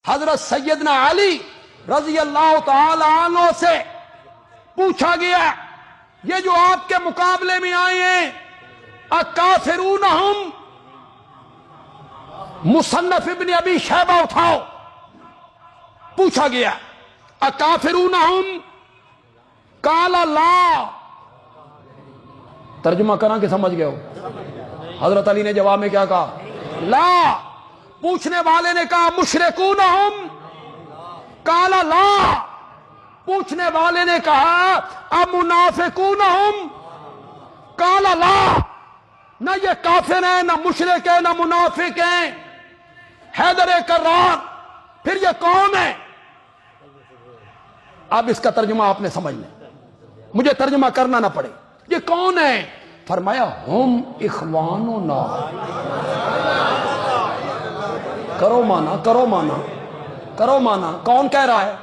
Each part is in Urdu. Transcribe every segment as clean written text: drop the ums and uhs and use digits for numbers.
حضرت سیدنا علی رضی اللہ تعالی عنہ سے پوچھا گیا یہ جو آپ کے مقابلے میں آئے ہیں اکافرون ہم، مصنف ابن ابی شیبہ اٹھاؤ، پوچھا گیا اکافرون ہم، قال لا، ترجمہ کرنا کہ سمجھ گئے ہو؟ حضرت علی نے جواب میں کیا کہا؟ لا۔ پوچھنے والے نے کہا مشرکون ہم، قال لا۔ پوچھنے والے نے کہا امنافقون ہم، قال لا۔ نہ یہ کافر ہیں، نہ مشرک ہیں، نہ منافق ہیں۔ حیدر کرار، پھر یہ کون ہے؟ اب اس کا ترجمہ آپ نے سمجھ لیں، مجھے ترجمہ کرنا نہ پڑے۔ یہ کون ہے؟ فرمایا ہم اخواننا۔ کرو مانا، کرو مانا، کرو مانا۔ کون کہہ رہا ہے؟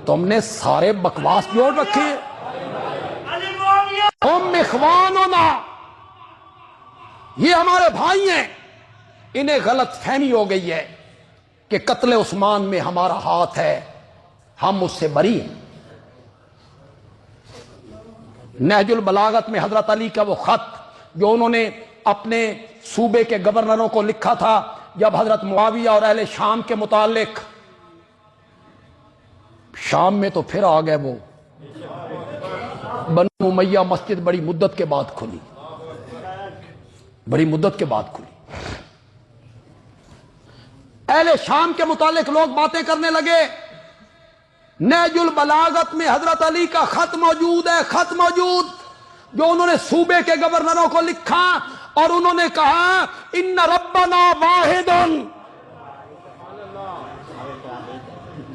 تم نے سارے بکواس جوڑ رکھی ہے۔ ہم اخواننا، یہ ہمارے بھائی ہیں۔ انہیں غلط فہمی ہو گئی ہے کہ قتل عثمان میں ہمارا ہاتھ ہے، ہم اس سے بری ہیں۔ نہج البلاغت میں حضرت علی کا وہ خط جو انہوں نے اپنے صوبے کے گورنروں کو لکھا تھا جب حضرت معاویہ اور اہل شام کے متعلق، شام میں تو پھر آ گئے وہ بنو امیہ مسجد، بڑی مدت کے بعد کھلی، بڑی مدت کے بعد کھلی۔ اہل شام کے متعلق لوگ باتیں کرنے لگے۔ نہج البلاغت میں حضرت علی کا خط موجود ہے، خط موجود جو انہوں نے صوبے کے گورنروں کو لکھا، اور انہوں نے کہا ان ربنا واحد۔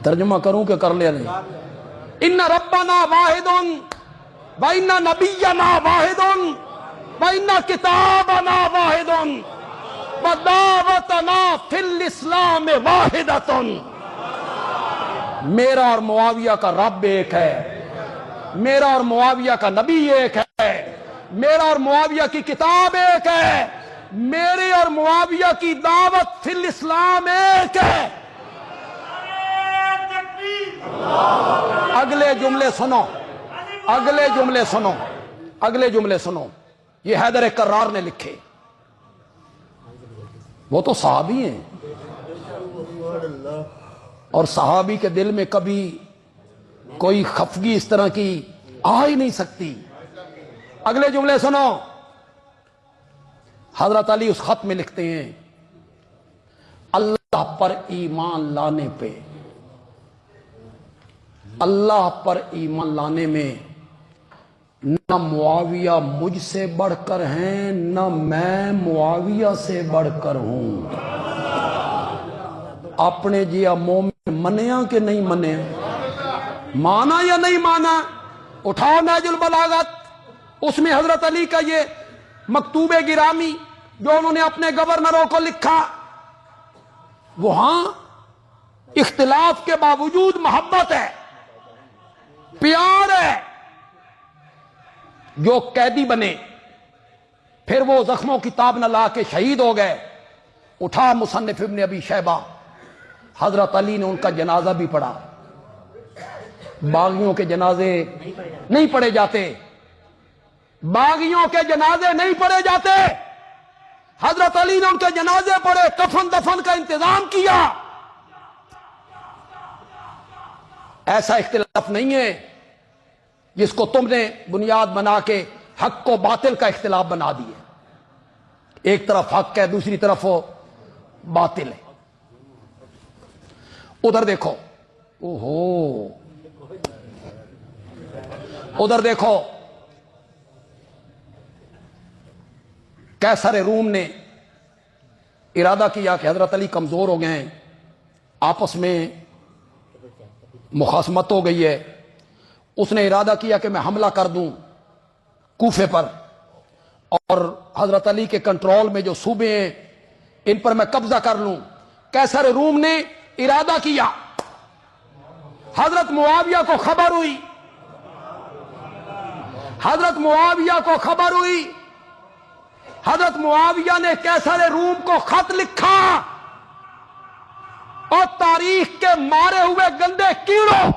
ترجمہ کروں کہ کر لیا نہیں؟ ان ربنا واحد وان نبینا واحد وان کتابنا واحد ودعوتنا فی الاسلام واحدۃ۔ میرا اور معاویہ کا رب ایک ہے، میرا اور معاویہ کا نبی ایک ہے، میرا اور معاویہ کی کتاب ایک ہے، میرے اور معاویہ کی دعوت فی الاسلام ایک ہے۔ اگلے جملے سنو، اگلے جملے سنو، اگلے جملے سنو، یہ حیدر کرار نے لکھے۔ وہ تو صحابی ہیں، اور صحابی کے دل میں کبھی کوئی خفگی اس طرح کی آ ہی نہیں سکتی۔ اگلے جملے سنو، حضرت علی اس خط میں لکھتے ہیں اللہ پر ایمان لانے پہ، اللہ پر ایمان لانے میں نہ معاویہ مجھ سے بڑھ کر ہیں، نہ میں معاویہ سے بڑھ کر ہوں۔ اپنے جیا مومن منیا کہ نہیں منیا؟ مانا یا نہیں مانا؟ اٹھاؤ نہج البلاغت، اس میں حضرت علی کا یہ مکتوب گرامی جو انہوں نے اپنے گورنروں کو لکھا، وہاں اختلاف کے باوجود محبت ہے، پیار ہے۔ جو قیدی بنے پھر وہ زخموں کی تاب نہ لا کے شہید ہو گئے، اٹھا مصنف ابن ابی شیبہ، حضرت علی نے ان کا جنازہ بھی پڑھا۔ باغیوں کے جنازے نہیں پڑھے جاتے، باغیوں کے جنازے نہیں پڑھے جاتے۔ حضرت علی نے ان کے جنازے پڑھے، کفن دفن کا انتظام کیا۔ ایسا اختلاف نہیں ہے جس کو تم نے بنیاد بنا کے حق کو باطل کا اختلاف بنا دیے۔ ایک طرف حق ہے، دوسری طرف وہ باطل ہے۔ ادھر دیکھو، اوہو، ادھر دیکھو، قیصر روم نے ارادہ کیا کہ حضرت علی کمزور ہو گئے ہیں، آپس میں مخاصمت ہو گئی ہے۔ اس نے ارادہ کیا کہ میں حملہ کر دوں کوفے پر، اور حضرت علی کے کنٹرول میں جو صوبے ہیں ان پر میں قبضہ کر لوں۔ قیصر روم نے ارادہ کیا، حضرت معاویہ کو خبر ہوئی، حضرت معاویہ کو خبر ہوئی، حضرت معاویہ نے قیصر روم کو خط لکھا اور تاریخ کے مارے ہوئے گندے کیڑوں،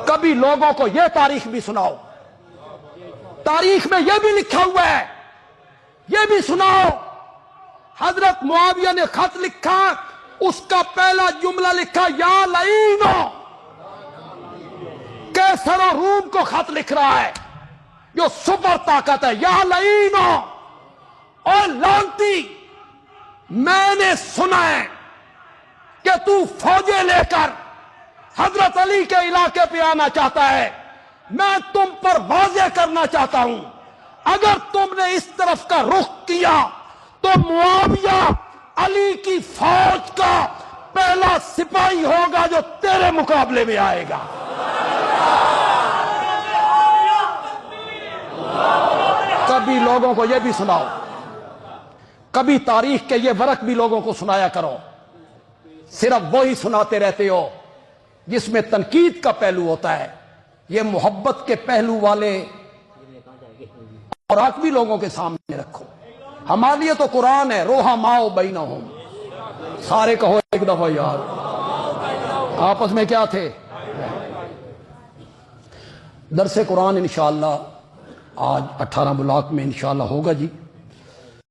کبھی لوگوں کو یہ تاریخ بھی سناؤ، تاریخ میں یہ بھی لکھا ہوا ہے، یہ بھی سناؤ۔ حضرت معاویہ نے خط لکھا، اس کا پہلا جملہ لکھا یا لعینو، کیسر و روم کو خط لکھ رہا ہے جو سپر طاقت ہے، یا لعینو، اور لعنتی، میں نے سنا ہے کہ تو فوجیں لے کر حضرت علی کے علاقے پہ آنا چاہتا ہے، میں تم پر واضح کرنا چاہتا ہوں، اگر تم نے اس طرف کا رخ کیا تو معاویہ علی کی فوج کا پہلا سپاہی ہوگا جو تیرے مقابلے میں آئے گا۔ کبھی لوگوں کو یہ بھی سناؤ، کبھی تاریخ کے یہ ورق بھی لوگوں کو سنایا کرو، صرف وہی سناتے رہتے ہو جس میں تنقید کا پہلو ہوتا ہے۔ یہ محبت کے پہلو والے اور بھی لوگوں کے سامنے رکھو۔ ہمارے لیے تو قرآن ہے، رحماء بینہم، سارے کہو ایک دفعہ یار، آپس میں کیا تھے؟ درس قرآن انشاءاللہ آج 18 بلاک میں انشاءاللہ ہوگا جی۔